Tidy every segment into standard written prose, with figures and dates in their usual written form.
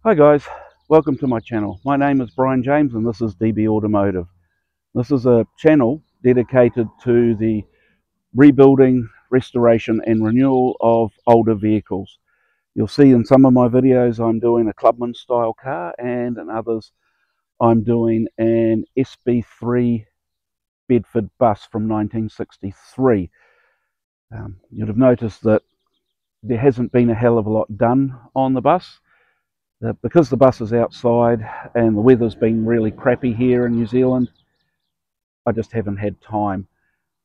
Hi guys, welcome to my channel. My name is Brian James and this is DB Automotive. This is a channel dedicated to the rebuilding, restoration and renewal of older vehicles. You'll see in some of my videos I'm doing a Clubman style car, and in others I'm doing an SB3 Bedford bus from 1963. You'd have noticed that there hasn't been a hell of a lot done on the bus. Because the bus is outside and the weather's been really crappy here in New Zealand, I just haven't had time.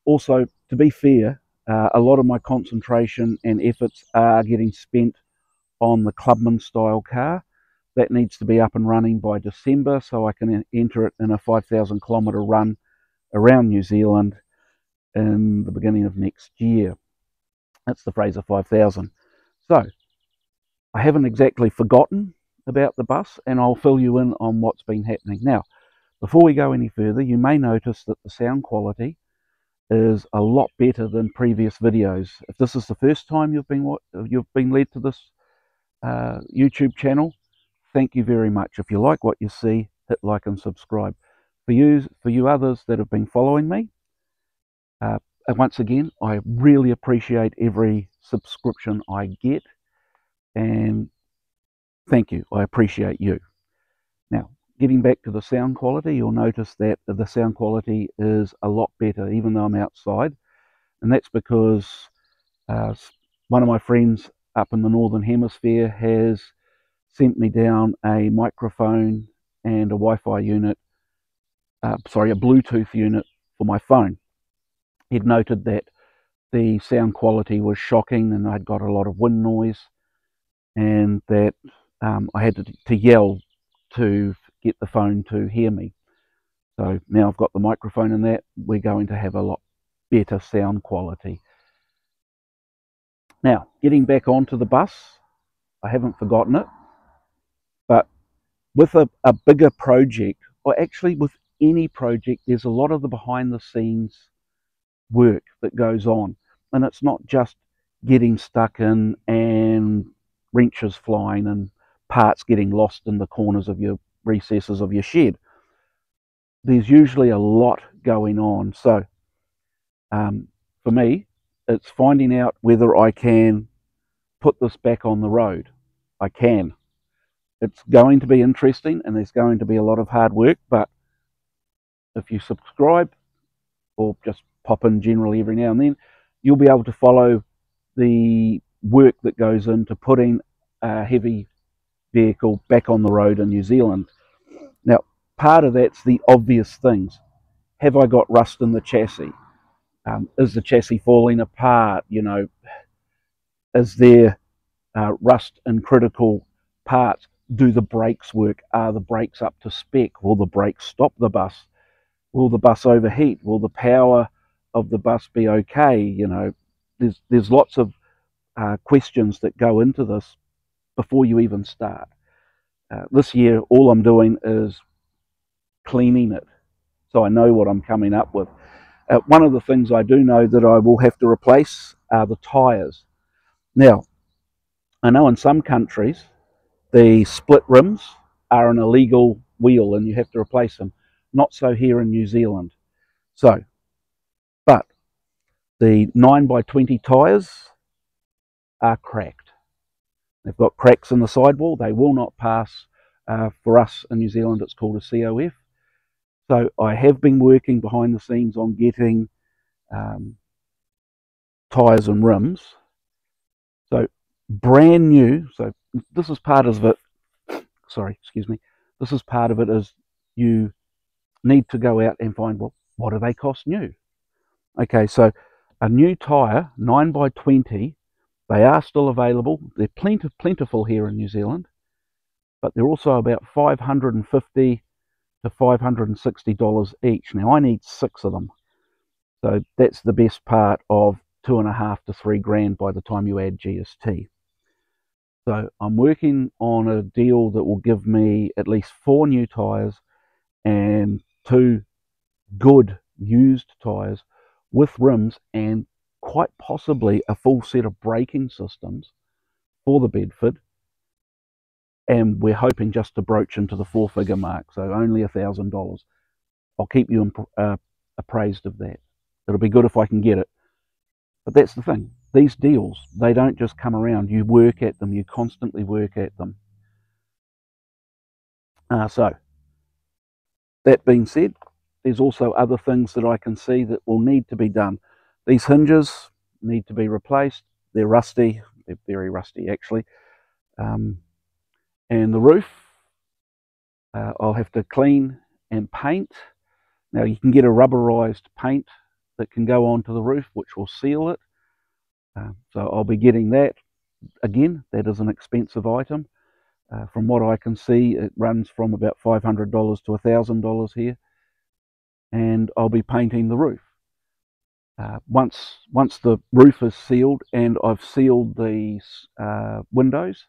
Also, to be fair, a lot of my concentration and efforts are getting spent on the Clubman style car. That needs to be up and running by December so I can enter it in a 5,000 kilometre run around New Zealand in the beginning of next year. That's the Fraser 5000. So, I haven't exactly forgotten about the bus, and I'll fill you in on what's been happening. Now, before we go any further, you may notice that the sound quality is a lot better than previous videos. If this is the first time you've been led to this YouTube channel, thank you very much. If you like what you see, hit like and subscribe. For you others that have been following me, once again, I really appreciate every subscription I get, and thank you. I appreciate you. Now, getting back to the sound quality, you'll notice that the sound quality is a lot better, even though I'm outside. And that's because one of my friends up in the Northern Hemisphere has sent me down a microphone and a Wi-Fi unit, a Bluetooth unit for my phone. He'd noted that the sound quality was shocking and I'd got a lot of wind noise, and that I had to yell to get the phone to hear me. So now I've got the microphone in that, we're going to have a lot better sound quality. Now, getting back onto the bus, I haven't forgotten it, but with a bigger project, or actually with any project, there's a lot of the behind the scenes work that goes on, and it's not just getting stuck in and wrenches flying and parts getting lost in the corners of your recesses of your shed. There's usually a lot going on. So for me, it's finding out whether I can put this back on the road. I can. It's going to be interesting and there's going to be a lot of hard work, but if you subscribe or just pop in generally every now and then, you'll be able to follow the work that goes into putting a heavy vehicle back on the road in New Zealand. Now, part of that's the obvious things. Have I got rust in the chassis? Is the chassis falling apart? You know, is there rust in critical parts? Do the brakes work? Are the brakes up to spec? Will the brakes stop the bus? Will the bus overheat? Will the power of the bus be okay? You know, there's lots of questions that go into this before you even start. This year, all I'm doing is cleaning it, so I know what I'm coming up with. One of the things I do know that I will have to replace are the tyres. Now, I know in some countries the split rims are an illegal wheel and you have to replace them. Not so here in New Zealand. So, but the 9x20 tyres are cracked. They've got cracks in the sidewall. They will not pass. For us in New Zealand, it's called a COF. So I have been working behind the scenes on getting tyres and rims. So brand new. So this is part of it. Sorry, excuse me. This is part of it, is you need to go out and find, well, what do they cost new? Okay, so a new tyre, 9x20, they are still available. They're plentiful here in New Zealand, but they're also about $550 to $560 each. Now, I need 6 of them. So that's the best part of $2.5 to $3 grand by the time you add GST. So I'm working on a deal that will give me at least 4 new tyres and 2 good used tyres with rims, and quite possibly a full set of braking systems for the Bedford, and we're hoping just to broach into the 4-figure mark, so only $1,000. I'll keep you appraised of that. It'll be good if I can get it. But that's the thing. These deals, they don't just come around. You work at them. You constantly work at them. So, that being said, there's also other things that I can see that will need to be done. These hinges need to be replaced. They're rusty. They're very rusty, actually. And the roof, I'll have to clean and paint. Now, you can get a rubberized paint that can go onto the roof, which will seal it. So I'll be getting that. Again, that is an expensive item. From what I can see, it runs from about $500 to $1,000 here. And I'll be painting the roof. Once the roof is sealed and I've sealed the windows,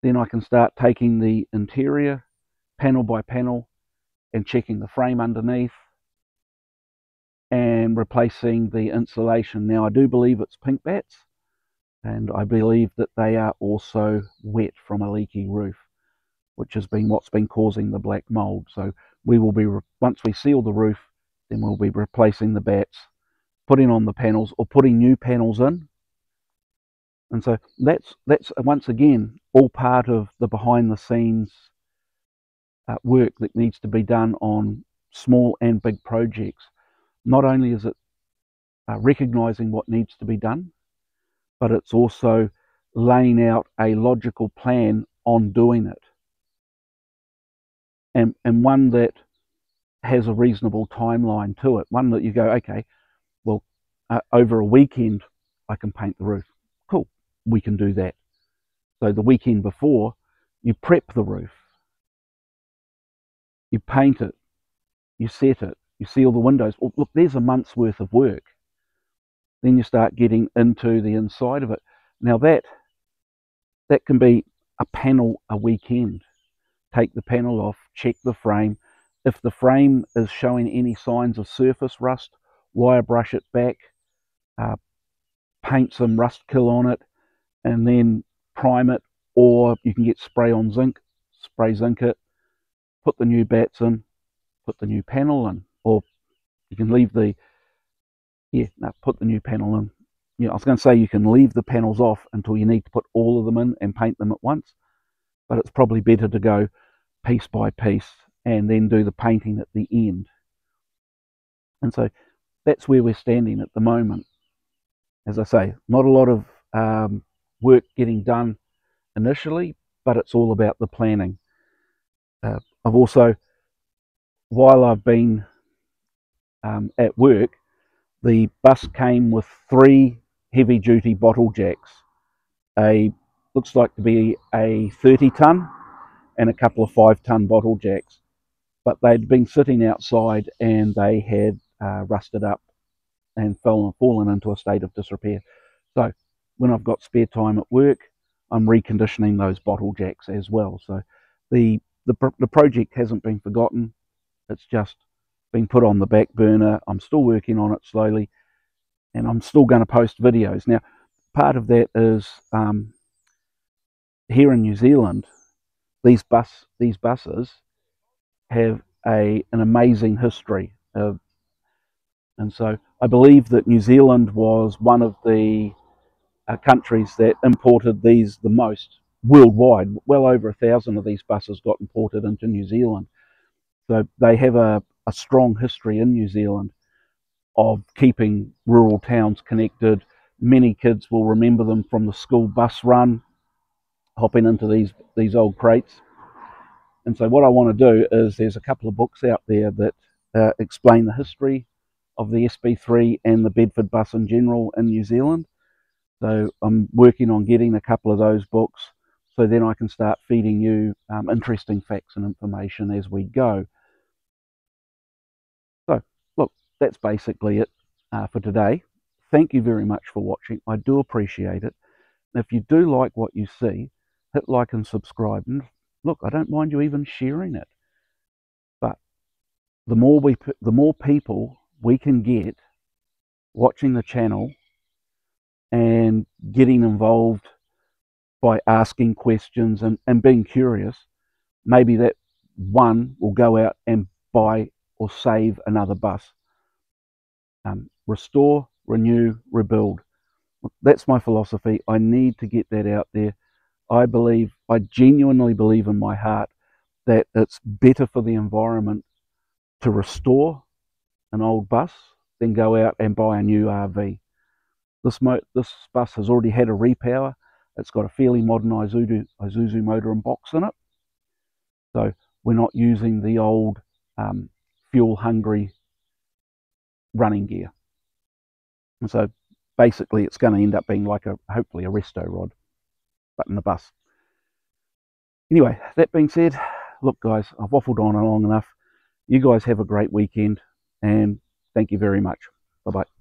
then I can start taking the interior panel by panel and checking the frame underneath and replacing the insulation. Now, I do believe it's pink bats, and I believe that they are also wet from a leaky roof, which has been what's been causing the black mold. So we will be, once we seal the roof, then we'll be replacing the bats, putting on the panels or putting new panels in. And so that's once again all part of the behind the scenes work that needs to be done on small and big projects. Not only is it recognizing what needs to be done, but it's also laying out a logical plan on doing it, and one that has a reasonable timeline to it. One that you go, okay, well, over a weekend I can paint the roof. Cool, we can do that. So the weekend before, you prep the roof, you paint it, you set it, you seal the windows. Well, look, there's a month's worth of work. Then you start getting into the inside of it. Now that can be a panel a weekend. Take the panel off, check the frame. If the frame is showing any signs of surface rust, wire brush it back, paint some rust kill on it, and then prime it, or you can get spray zinc it, put the new bats in, put the new panel in, or you can leave the, put the new panel in. I was going to say you can leave the panels off until you need to put all of them in and paint them at once, but it's probably better to go piece by piece and then do the painting at the end. And so that's where we're standing at the moment. As I say, not a lot of work getting done initially, but it's all about the planning. I've also, while I've been at work, the bus came with 3 heavy-duty bottle jacks. Looks like to be a 30-ton and a couple of 5-ton bottle jacks. But they'd been sitting outside and they had rusted up and fallen into a state of disrepair. So when I've got spare time at work, I'm reconditioning those bottle jacks as well. So the project hasn't been forgotten. It's just been put on the back burner. I'm still working on it slowly, and I'm still going to post videos. Now, part of that is here in New Zealand, these buses have an amazing history. And so I believe that New Zealand was one of the countries that imported these the most worldwide. Well over 1,000 of these buses got imported into New Zealand. So they have a strong history in New Zealand of keeping rural towns connected. Many kids will remember them from the school bus run, hopping into these old crates. And so what I want to do is, there's a couple of books out there that explain the history of the SB3 and the Bedford bus in general in New Zealand. So I'm working on getting a couple of those books, so then I can start feeding you interesting facts and information as we go. So look, that's basically it for today. Thank you very much for watching. I do appreciate it. And if you do like what you see, hit like and subscribe. And look, I don't mind you even sharing it. But the more people we can get watching the channel and getting involved by asking questions and being curious, maybe that one will go out and buy or save another bus. Restore, renew, rebuild. That's my philosophy. I need to get that out there. I genuinely believe in my heart that it's better for the environment to restore an old bus than go out and buy a new RV. This bus has already had a repower. It's got a fairly modern Isuzu motor and box in it. So we're not using the old fuel-hungry running gear. And so basically it's going to end up being like hopefully a resto rod, but in the bus. Anyway, that being said, look guys, I've waffled on long enough. You guys have a great weekend, and thank you very much. Bye-bye.